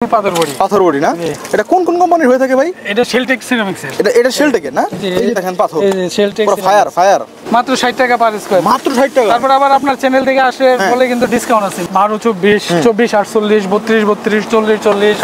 পাথর বডি না এটা কোন কোন কোম্পানির হয়ে থাকে ভাই? এটা শেলটেক সিরামিক্স এর। এটা শেলটেকের না? এই যে দেখেন পাথর, এই যে শেলটেক পুরো ফায়ার মাত্র 60 টাকা পার স্কয়ার। মাত্র 60 টাকা। তারপর আবার আপনার চ্যানেল থেকে আসে বলে কিন্তু ডিসকাউন্ট আছে 12 24 24 48 32 32 40 40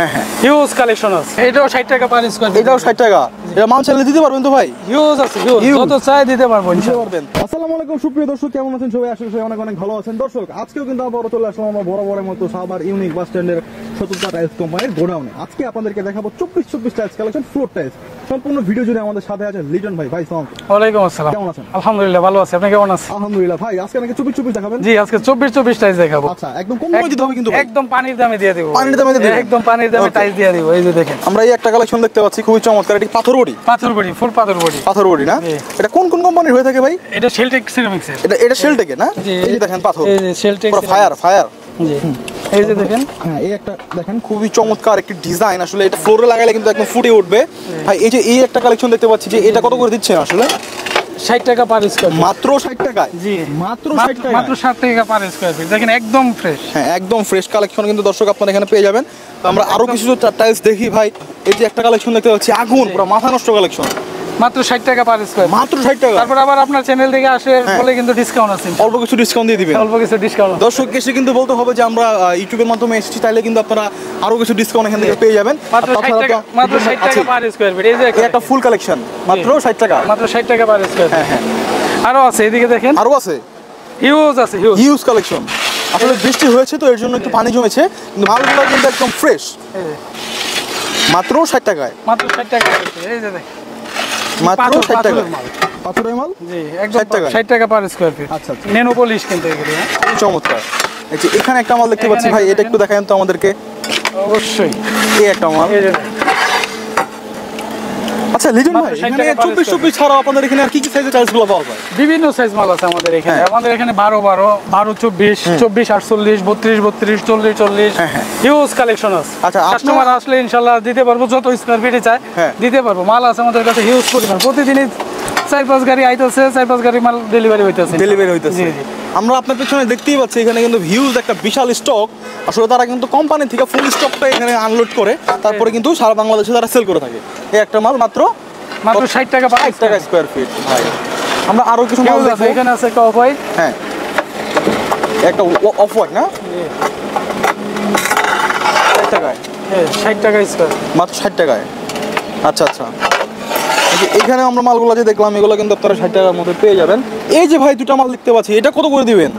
হিউজ কালেকশন আছে। এটাও 60 টাকা পার স্কয়ার। এটাও 60 টাকা। এটা মাল চাইলে দিতে পারবেন তো ভাই? হিউজ আছে, হিউজ যত চাই দিতে পারবো ইনশাআল্লাহ। আসসালামু আলাইকুম সুপ্রিয় দর্শক, কেমন আছেন সবাই? আশা করি অনেক অনেক ভালো আছেন। দর্শক আজকেও কিন্তু আবার চলে আসলাম আমরা বরাবরের মতো সাভার ইউনিক বাস স্ট্যান্ডের সততা টাইলস কোম্পানির গোডাউনে। আজকে আপনাদেরকে দেখাবো 24 টাইলস কালেকশন, ফ্লোর টাইলস। সম্পূর্ণ ভিডিও জুড়ে আমাদের সাথে আছে লিটন ভাই। ভাই সালাম। ওয়ালাইকুম আসসালাম। কেমন আছেন? আলহামদুলিল্লাহ ভালো আছি। আপনি কেমন আছেন? আলহামদুলিল্লাহ। ভাই আজকে নাকি 24 দেখাবেন? জি আজকে 24 টাইলস দেখাবো। আচ্ছা, একদম কম দামে দিতে হবে কিন্তু। একদম পানির দামে দিয়ে দেব। পানির দামে দিয়ে দেব? একদম পানির দামে টাইলস দিয়ে দেব। এই যে দেখেন আমরা এই একটা কালেকশন দেখতে পাচ্ছি খুবই চমৎকার। এটা পাথর বডি ফুল পাথর বডি না? এটা কোন কোন কোম্পানির হয়ে থাকে ভাই? এটা শেলটেক সিরামিক্স এর। এটা শেলটেকের না? এই যে দেখেন পাথর, এই যে শেলটেক পুরো ফায়ার জি। এই যে দেখেন, হ্যাঁ এই একটা দেখেন খুবই চমৎকার একটি ডিজাইন। আসলে এটা ফ্লোরে লাগালে কিন্তু একদম ফুটে উঠবে ভাই। এই যে এই একটা কালেকশন দেখতে পাচ্ছি, যে এটা কত করে দিচ্ছেন আসলে? 60 টাকা পার স্কয়ার। মাত্র 60 টাকা? জি মাত্র 60 টাকা। মাত্র 60 টাকা পার স্কয়ার ফিট। দেখেন একদম ফ্রেশ। হ্যাঁ একদম ফ্রেশ কালেকশন কিন্তু দর্শক আপনারা এখানে পেয়ে যাবেন। তো আমরা আরো কিছু টাইলস দেখি ভাই। এই যে একটা কালেকশন দেখতে পাচ্ছি, আগুন পুরো মাথা নষ্ট কালেকশন। মাত্র 60 টাকা পার স্কয়ার। মাত্র 60 টাকা। তারপর আবার আপনার চ্যানেল থেকে আসে বলে কিন্তু ডিসকাউন্ট আছে। অল্প কিছু ডিসকাউন্ট দিয়ে দিবেন। অল্প কিছু ডিসকাউন্ট। দর্শক এসে কিন্তু বলতে হবে যে আমরা ইউটিউবের মাধ্যমে এসেছি, তাইলে কিন্তু আপনারা আরো কিছু ডিসকাউন্ট এখান থেকে পেয়ে যাবেন। মাত্র 60 টাকা, মাত্র 60 টাকা পার স্কয়ার ফিট। এই যে একটা ফুল কালেকশন মাত্র 60 টাকা। মাত্র 60 টাকা পার স্কয়ার। হ্যাঁ আরো আছে, এদিকে দেখেন আরো আছে, হিউজ আছে, হিউজ কালেকশন। আসলে বৃষ্টি হয়েছে তো এর জন্য একটু পানি জমেছে, কিন্তু মালগুলো কিন্তু একদম ফ্রেশ। মাত্র 60 টাকায়। মাত্র 60 টাকা। এই যে দেখেন মাত্র 60 টাকা পাথরের মাল। জি একদম 60 টাকা পার স্কয়ার ফিট। আচ্ছা নেনো পলিশ কিন্তু এগুলো চমৎকার। এই যে এখানে একটা মাল দেখতে পাচ্ছি ভাই, এটা একটু দেখান তো আমাদেরকে। অবশ্যই এই একটা মাল। আচ্ছা লিটন ভাই, এখানে 24 ছাড়াও আপনাদের এখানে আর কি কি সাইজের টাইলসগুলো পাওয়া যায়? বিভিন্ন সাইজ মাল আছে আমাদের এখানে। আমাদের এখানে 12 12 12 24 24 48 32 32 40 40 হিউজ কালেকশন আছে। আচ্ছা কাস্টমার আসলে ইনশাআল্লাহ দিতে পারবো, যত স্কয়ার ফিটে চায় দিতে পারবো। মাল আছে আমাদের কাছে হিউজ পরিমাণ। প্রতিদিনই 4-5 গাড়ি আইতেছে, 4-5 গাড়ি মাল ডেলিভারি হইতেছে। আমরা আপনার পেছনে দেখতেই পাচ্ছি এখানে কিন্তু হিউজ একটা বিশাল স্টক। আসলে তারা কিন্তু কোম্পানি থেকে ফুল স্টকটা এখানে আনলোড করে তারপরে কিন্তু সারা বাংলাদেশে তারা সেল করে থাকে। এই একটা মাল মাত্র 60 টাকা 60 টাকা স্কয়ার ফিট ভাই। আমরা আরো কিছু মাল দেখব। এখানে আছে একটা অফ হোয়াইট। হ্যাঁ একটা অফ হোয়াইট না? 60 টাকায়। 60 টাকা স্কয়ার, মাত্র 60 টাকায়। আচ্ছা এখানে আমরা মালগুলো যে দেখলাম এগুলো কিন্তু আপনারা 60 টাকার মধ্যে পেয়ে যাবেন। এই যে ভাই দুটো মাল দেখতে পাচ্ছি, এটা কত করে দিবেন?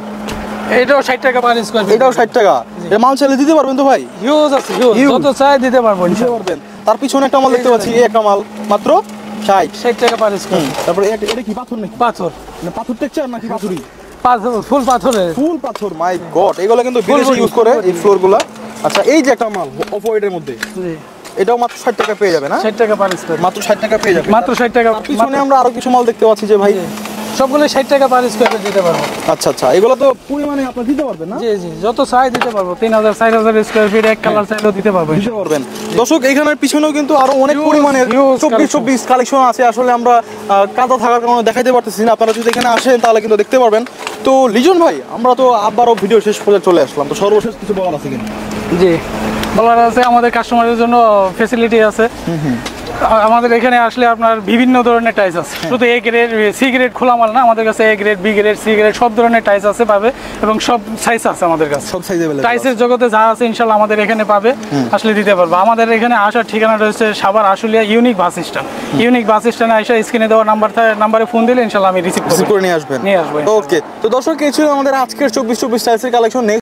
এটাও 60 টাকা পার স্কয়ার ফিট। এটাও 60 টাকা। এই মাল চাইলে দিতে পারবেন তো ভাই? হিউজ আছে, হিউজ যত চাই দিতে পারবো ইনশাআল্লাহ। তার পিছনে একটা মাল দেখতে পাচ্ছি, এই একটা মাল মাত্র 60 টাকা পার স্কয়ার। তারপরে এটা কি পাথর নাকি? পাথর না পাথর টেক্সচার নাকি পাথরই? পাথর, ফুল পাথর। মাই গড, এগুলো কিন্তু বিদেশে ইউজ করে এই ফ্লোরগুলো। আচ্ছা এই যে একটা মাল অফ হোয়াইটের মধ্যে, জি এটাও মাত্র 60 টাকা পেয়ে যাবে না? 60 টাকা পার স্কয়ার। মাত্র 60 টাকা পেয়ে যাবে। মাত্র 60 টাকা। পিছনে আমরা আরো কিছু মাল দেখতে পাচ্ছি যে ভাই সবগুলো 60 টাকা পার স্কয়ার দিতে পারবো। আচ্ছা এগুলো তো পরিমাণে আপনি দিতে পারবেন না? জি যত চাই দিতে পারবো। 3000 4000 স্কয়ার ফিট এক কালার চাইলেও দিতে পারবো। দর্শক এখানের পিছনেও কিন্তু আরো অনেক পরিমাণে 24 কালেকশন আছে। আসলে আমরা কাদা থাকার কারণে দেখাইতে পারতেছি না। আপনারা যদি এখানে আসেন তাহলে কিন্তু দেখতে পারবেন। তো লিজন ভাই, আমরা তো আবারও ভিডিও শেষ পর্যন্ত চলে আসলাম, তো সর্বশেষ কিছু বলার আছে কিনা? জি বলার আছে, আমাদের কাস্টমারের জন্য ফ্যাসিলিটি আছে। আমাদের এখানে আসলে আপনার বিভিন্ন ধরনের টাইলস আছে। শুধু এ গ্রেড সি গ্রেড খোলা মাল না, আমাদের কাছে A grade B grade C grade সব ধরনের টাইলস আছে পাবে, এবং সব সাইজ আছে আমাদের কাছে। সব সাইজ अवेलेबल। টাইলসের জগতে যা আছে ইনশাআল্লাহ আমাদের এখানে পাবে, আসলে দিতে পারবো। আমাদের এখানে আসার ঠিকানা রয়েছে Savar Ashulia unique bus stand. Unique বাস স্ট্যান্ডে এসে স্ক্রিনে দেওয়া নাম্বারে ফোন দিলে ইনশাআল্লাহ আমি রিসিভ করে নিয়ে আসবেন। নিয়ে আসবো। ওকে, তো দর্শক এই ছিল আমাদের আজকের 24 টাইলসের কালেকশন।